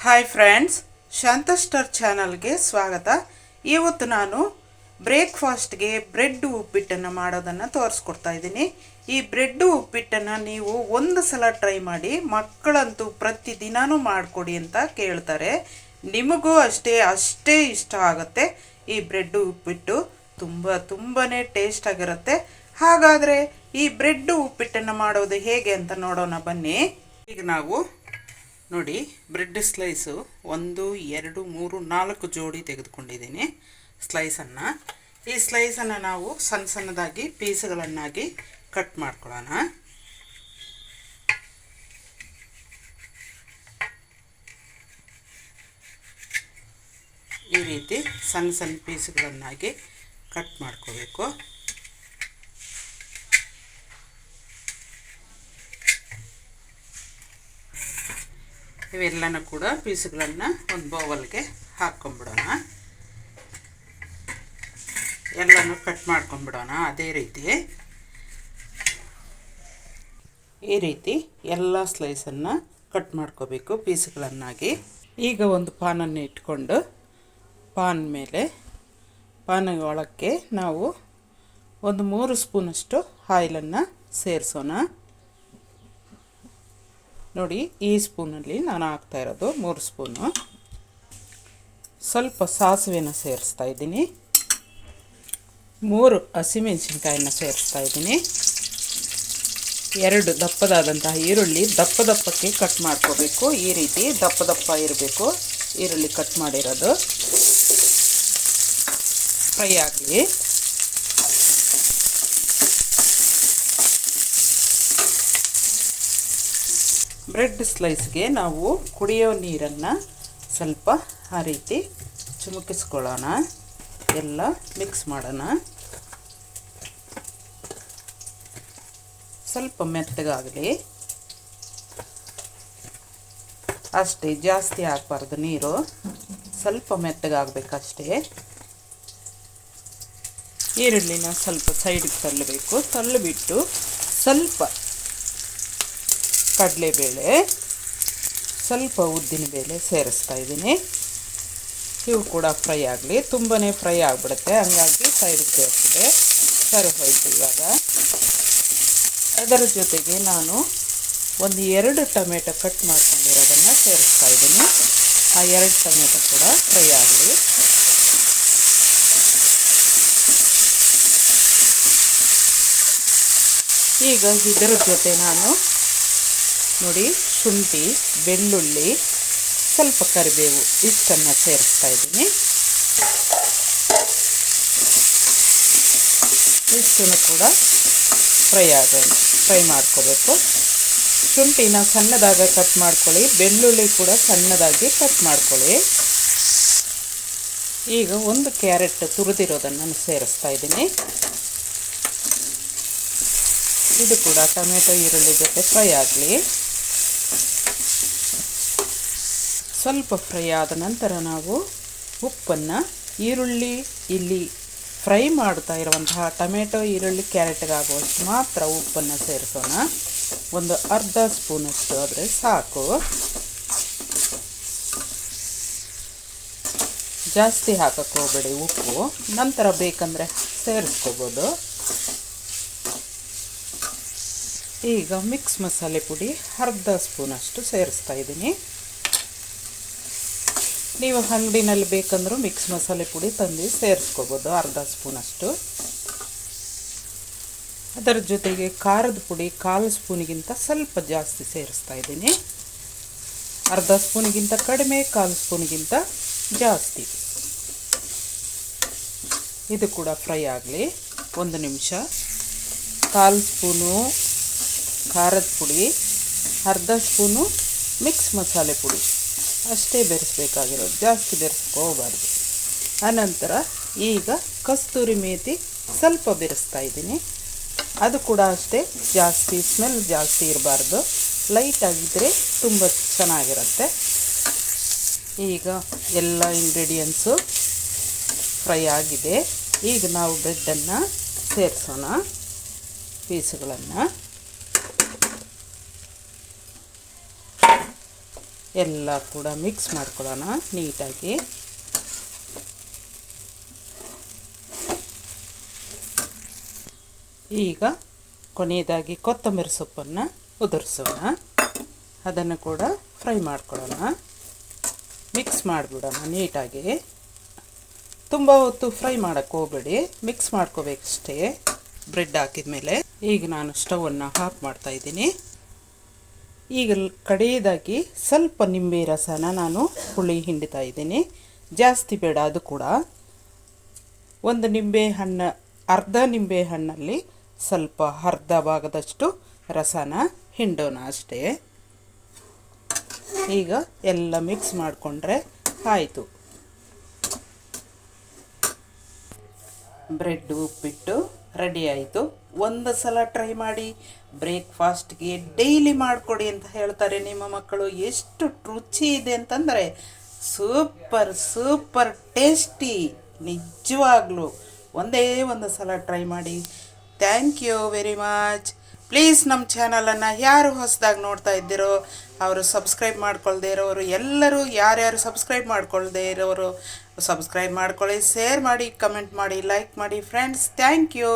Hi friends, ಶಾಂತ star ಚಾನಲ್ಗೆ ಸ್ವಾಗತ. ಇವತ್ತು ನಾನು ಬ್ರೇಕ್ಫಾಸ್ಟ್ಗೆ ಬ್ರೆಡ್ ಉಪ್ಪಿಟ್ಟನ್ನು ಮಾಡೋದನ್ನು ತೋರಿಸ್ಕೊಡ್ತಾ ಇದ್ದೀನಿ. ಈ ಬ್ರೆಡ್ ಉಪ್ಪಿಟ್ಟನ್ನು ನೀವು ಒಂದು ಸಲ ಟ್ರೈ ಮಾಡಿ, ಮಕ್ಕಳಂತೂ ಪ್ರತಿದಿನವೂ ಮಾಡಿಕೊಡಿ ಅಂತ ಕೇಳ್ತಾರೆ. ನಿಮಗೂ ಅಷ್ಟೇ ಇಷ್ಟ ಆಗುತ್ತೆ. ಈ ಬ್ರೆಡ್ ಉಪ್ಪಿಟ್ಟು ತುಂಬಾ ಟೇಸ್ಟ್ ಆಗಿರುತ್ತೆ. ಹಾಗಾದರೆ ಈ ಬ್ರೆಡ್ ಉಪ್ಪಿಟ್ಟನ್ನು ಮಾಡೋದು ಹೇಗೆ ಅಂತ ನೋಡೋಣ ಬನ್ನಿ. ಈಗ ನಾವು ನೋಡಿ, ಬ್ರೆಡ್ ಸ್ಲೈಸು 1 2 3 4 ಜೋಡಿ ತೆಗೆದುಕೊಂಡಿದ್ದೀನಿ ಸ್ಲೈಸನ್ನು. ಈ ಸ್ಲೈಸನ್ನು ನಾವು ಸಣ್ಣದಾಗಿ ಪೀಸ್ಗಳನ್ನಾಗಿ ಕಟ್ ಮಾಡ್ಕೊಳ್ಳೋಣ. ಈ ರೀತಿ ಸಣ್ಣ ಪೀಸ್ಗಳನ್ನಾಗಿ ಕಟ್ ಮಾಡ್ಕೋಬೇಕು. ಇವೆಲ್ಲನೂ ಕೂಡ ಪೀಸ್ಗಳನ್ನು ಒಂದು ಬೌಲ್ಗೆ ಹಾಕ್ಕೊಂಬಿಡೋಣ. ಎಲ್ಲನೂ ಕಟ್ ಮಾಡ್ಕೊಂಬಿಡೋಣ. ಅದೇ ರೀತಿ ಈ ರೀತಿ ಎಲ್ಲ ಸ್ಲೈಸನ್ನು ಕಟ್ ಮಾಡ್ಕೋಬೇಕು ಪೀಸ್ಗಳನ್ನಾಗಿ. ಈಗ ಒಂದು ಪಾನನ್ನು ಇಟ್ಕೊಂಡು ಪಾನ್ ಒಳಕ್ಕೆ ನಾವು ಒಂದು 3 ಸ್ಪೂನಷ್ಟು ಆಯಿಲನ್ನು ಸೇರಿಸೋಣ. ನೋಡಿ, ಈ ಸ್ಪೂನಲ್ಲಿ ನಾನು ಹಾಕ್ತಾ ಇರೋದು 3 ಸ್ಪೂನು. ಸ್ವಲ್ಪ ಸಾಸಿವೆನ ಸೇರಿಸ್ತಾ ಇದ್ದೀನಿ. 3 ಹಸಿಮೆಣಸಿನ್ಕಾಯಿನ ಸೇರಿಸ್ತಾ ಇದ್ದೀನಿ. 2 ದಪ್ಪದಾದಂತಹ ಈರುಳ್ಳಿ ದಪ್ಪಕ್ಕೆ ಕಟ್ ಮಾಡ್ಕೋಬೇಕು. ಈ ರೀತಿ ದಪ್ಪ ಇರಬೇಕು ಈರುಳ್ಳಿ ಕಟ್ ಮಾಡಿರೋದು. ಫ್ರೈ ಆಗಲಿ. ಬ್ರೆಡ್ ಸ್ಲೈಸ್ಗೆ ನಾವು ಕುಡಿಯೋ ನೀರನ್ನು ಸ್ವಲ್ಪ ಆ ರೀತಿ ಚಿಮುಕಿಸ್ಕೊಳ್ಳೋಣ. ಎಲ್ಲ ಮಿಕ್ಸ್ ಮಾಡೋಣ. ಸ್ವಲ್ಪ ಮೆತ್ತಗಾಗಲಿ ಅಷ್ಟೇ, ಜಾಸ್ತಿ ಹಾಕಬಾರ್ದು ನೀರು, ಸ್ವಲ್ಪ ಮೆತ್ತಗಾಗಬೇಕಷ್ಟೇ. ಈರುಳ್ಳಿನ ಸ್ವಲ್ಪ ಸೈಡಿಗೆ ತಳ್ಳಬಿಟ್ಟು ಸ್ವಲ್ಪ ಕಡಲೆಬೇಳೆ, ಸ್ವಲ್ಪ ಉದ್ದಿನಬೇಳೆ ಸೇರಿಸ್ತಾ ಇದ್ದೀನಿ. ಇವು ಕೂಡ ಫ್ರೈ ಆಗಲಿ. ತುಂಬಾ ಫ್ರೈ ಆಗಿಬಿಡುತ್ತೆ, ಹಂಗಾಗಿ ಸೈಡಿಗೆ ಸೇರಿಸಿದೆ. ಸರಿ ಹೋಯ್ತು. ಇವಾಗ ಅದರ ಜೊತೆಗೆ ನಾನು ಒಂದು 2 ಟೊಮೆಟೊ ಕಟ್ ಮಾಡ್ಕೊಂಡಿರೋದನ್ನು ಸೇರಿಸ್ತಾ ಇದ್ದೀನಿ. ಆ 2 ಟೊಮೆಟೊ ಕೂಡ ಫ್ರೈ ಆಗಲಿ. ಈಗ ಇದರ ಜೊತೆ ನಾನು ನೋಡಿ, ಶುಂಠಿ, ಬೆಳ್ಳುಳ್ಳಿ, ಸ್ವಲ್ಪ ಕರಿಬೇವು ಇಷ್ಟನ್ನು ಸೇರಿಸ್ತಾ ಇದ್ದೀನಿ. ಇಷ್ಟನ್ನು ಕೂಡ ಫ್ರೈ ಮಾಡ್ಕೋಬೇಕು. ಶುಂಠಿನ ಸಣ್ಣದಾಗಿ ಕಟ್ ಮಾಡ್ಕೊಳ್ಳಿ, ಬೆಳ್ಳುಳ್ಳಿ ಕೂಡ ಸಣ್ಣದಾಗಿ ಕಟ್ ಮಾಡ್ಕೊಳ್ಳಿ. ಈಗ 1 ಕ್ಯಾರೆಟ್ ತುರಿದಿರೋದನ್ನು ಸೇರಿಸ್ತಾ ಇದ್ದೀನಿ. ಇದು ಕೂಡ ಟೊಮೆಟೊ ಈರುಳ್ಳಿ ಜೊತೆ ಫ್ರೈ ಆಗಲಿ. ಸ್ವಲ್ಪ ಫ್ರೈ ಆದ ನಂತರ ನಾವು ಉಪ್ಪನ್ನು ಇಲ್ಲಿ ಫ್ರೈ ಮಾಡ್ತಾ ಇರುವಂತಹ ಟೊಮೆಟೊ ಈರುಳ್ಳಿ ಕ್ಯಾರೆಟ್ಗಾಗುವಷ್ಟು ಮಾತ್ರ ಉಪ್ಪನ್ನು ಸೇರಿಸೋಣ. ಒಂದು ಅರ್ಧ ಸ್ಪೂನಷ್ಟು ಆದರೆ ಸಾಕು, ಜಾಸ್ತಿ ಹಾಕಕ್ಕೆ ಹೋಗಬೇಡಿ ಉಪ್ಪು. ನಂತರ ಬೇಕಂದರೆ ಸೇರಿಸ್ಕೋಬೋದು. ಈಗ ಮಿಕ್ಸ್ ಮಸಾಲೆ ಪುಡಿ ಅರ್ಧ ಸ್ಪೂನಷ್ಟು ಸೇರಿಸ್ತಾ ಇದ್ದೀನಿ. ನೀವು ಅಂಗಡಿನಲ್ಲಿ ಬೇಕಂದ್ರೂ ಮಿಕ್ಸ್ ಮಸಾಲೆ ಪುಡಿ ತಂದು ಸೇರಿಸ್ಕೋಬೋದು, ಅರ್ಧ ಸ್ಪೂನಷ್ಟು. ಅದರ ಜೊತೆಗೆ ಖಾರದ ಪುಡಿ 1/4 ಸ್ಪೂನಿಗಿಂತ ಸ್ವಲ್ಪ ಜಾಸ್ತಿ ಸೇರಿಸ್ತಾ ಇದ್ದೀನಿ. ಅರ್ಧ ಸ್ಪೂನಿಗಿಂತ ಕಡಿಮೆ, 1/4 ಸ್ಪೂನಿಗಿಂತ ಜಾಸ್ತಿ. ಇದು ಕೂಡ ಫ್ರೈ ಆಗಲಿ 1 ನಿಮಿಷ. 1/4 ಸ್ಪೂನು ಖಾರದ ಪುಡಿ, ಅರ್ಧ ಸ್ಪೂನು ಮಿಕ್ಸ್ ಮಸಾಲೆ ಪುಡಿ ಅಷ್ಟೇ ಬೆರೆಸಬೇಕಾಗಿರೋದು, ಜಾಸ್ತಿ ಬೆರೆಸ್ಕೋಬಾರ್ದು. ಆನಂತರ ಈಗ ಕಸ್ತೂರಿ ಮೇಥಿ ಸ್ವಲ್ಪ ಬೆರೆಸ್ತಾ ಇದ್ದೀನಿ. ಅದು ಕೂಡ ಅಷ್ಟೇ, ಜಾಸ್ತಿ ಸ್ಮೆಲ್ ಜಾಸ್ತಿ ಇರಬಾರ್ದು, ಲೈಟಾಗಿದ್ದರೆ ತುಂಬ ಚೆನ್ನಾಗಿರುತ್ತೆ. ಈಗ ಎಲ್ಲ ಇಂಗ್ರೀಡಿಯೆಂಟ್ಸು ಫ್ರೈ ಆಗಿದೆ. ಈಗ ನಾವು ಬ್ರೆಡ್ಡನ್ನು ಸೇರಿಸೋಣ, ಪೀಸ್ಗಳನ್ನು. ಎಲ್ಲ ಕೂಡ ಮಿಕ್ಸ್ ಮಾಡ್ಕೊಳ್ಳೋಣ ನೀಟಾಗಿ. ಈಗ ಕೊನೆಯದಾಗಿ ಕೊತ್ತಂಬರಿ ಸೊಪ್ಪನ್ನು ಉದುರಿಸೋಣ. ಅದನ್ನು ಕೂಡ ಫ್ರೈ ಮಾಡ್ಕೊಳ್ಳೋಣ. ಮಿಕ್ಸ್ ಮಾಡಿಬಿಡೋಣ ನೀಟಾಗಿ. ತುಂಬ ಹೊತ್ತು ಫ್ರೈ ಮಾಡೋಕ್ಕೆ ಹೋಗಬೇಡಿ, ಮಿಕ್ಸ್ ಮಾಡ್ಕೋಬೇಕಷ್ಟೇ ಬ್ರೆಡ್ ಹಾಕಿದ ಮೇಲೆ. ಈಗ ನಾನು ಸ್ಟವನ್ನು ಆಫ್ ಮಾಡ್ತಾಯಿದ್ದೀನಿ. ಈಗ ಕಡೆಯದಾಗಿ ಸ್ವಲ್ಪ ನಿಂಬೆ ರಸನ ನಾನು ಹುಳಿ ಹಿಂಡ್ತಾ ಇದ್ದೀನಿ. ಜಾಸ್ತಿ ಬೇಡ, ಅದು ಕೂಡ ಒಂದು ನಿಂಬೆ ಹಣ್ಣು, ಅರ್ಧ ನಿಂಬೆ ಹಣ್ಣಲ್ಲಿ ಸ್ವಲ್ಪ ಅರ್ಧ ಭಾಗದಷ್ಟು ರಸನ ಹಿಂಡೋಣ ಅಷ್ಟೇ. ಈಗ ಎಲ್ಲ ಮಿಕ್ಸ್ ಮಾಡಿಕೊಂಡ್ರೆ ಆಯಿತು. ಬ್ರೆಡ್ ಉಪ್ಪಿಟ್ಟು ರೆಡಿ ಆಯಿತು. ಒಂದು ಸಲ ಟ್ರೈ ಮಾಡಿ, ಬ್ರೇಕ್ಫಾಸ್ಟ್ಗೆ ಡೈಲಿ ಮಾಡಿಕೊಡಿ ಅಂತ ಹೇಳ್ತಾರೆ ನಿಮ್ಮ ಮಕ್ಕಳು. ಎಷ್ಟು ರುಚಿ ಇದೆ ಅಂತಂದರೆ ಸೂಪರ್ ಸೂಪರ್ ಟೇಸ್ಟಿ. ನಿಜವಾಗ್ಲೂ ಒಂದೇ ಒಂದು ಸಲ ಟ್ರೈ ಮಾಡಿ. Thank you very much. Please ನಮ್ಮ ಚಾನಲನ್ನು ಯಾರು ಹೊಸದಾಗಿ ನೋಡ್ತಾ ಇದ್ದೀರೋ ಅವರು ಸಬ್ಸ್ಕ್ರೈಬ್ ಮಾಡ್ಕೊಳ್ದೇ ಇರೋರು ಎಲ್ಲರೂ, ಯಾರ್ಯಾರು ಸಬ್ಸ್ಕ್ರೈಬ್ ಮಾಡ್ಕೊಳ್ದೇ ಇರೋರು ಸಬ್ಸ್ಕ್ರೈಬ್ ಮಾಡ್ಕೊಳ್ಳಿ, ಶೇರ್ ಮಾಡಿ, ಕಮೆಂಟ್ ಮಾಡಿ, ಲೈಕ್ ಮಾಡಿ ಫ್ರೆಂಡ್ಸ್. Thank you.